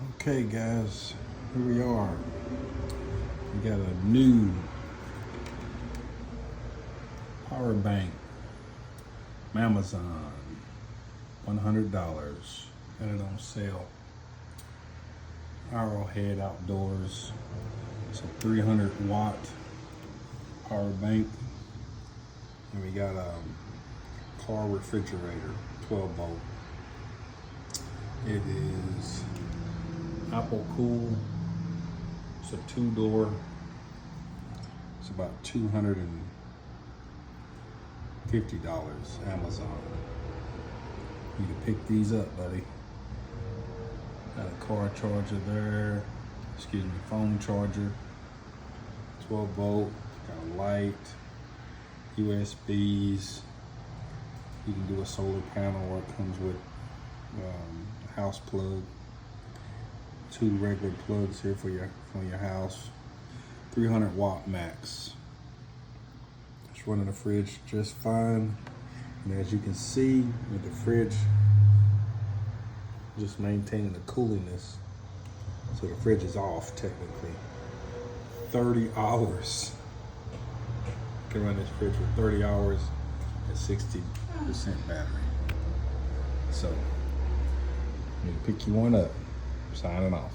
Okay guys, here we are. We got a new power bank from Amazon, $100, and it on sale. Arrowhead Outdoors. It's a 300-watt power bank, and we got a car refrigerator, 12-volt. It is Alpicool. It's a 2-door. It's about $250. Amazon. You can pick these up, buddy. Got a car charger there. Excuse me, phone charger. 12-volt. Got a light. USBs. You can do a solar panel, or it comes with a house plug. 2 regular plugs here for your house. 300-watt max. It's running the fridge just fine. And as you can see with the fridge, just maintaining the cooliness. So the fridge is off technically. 30 hours. You can run this fridge for 30 hours at 60% battery. So, I'm gonna pick you one up. Signing off.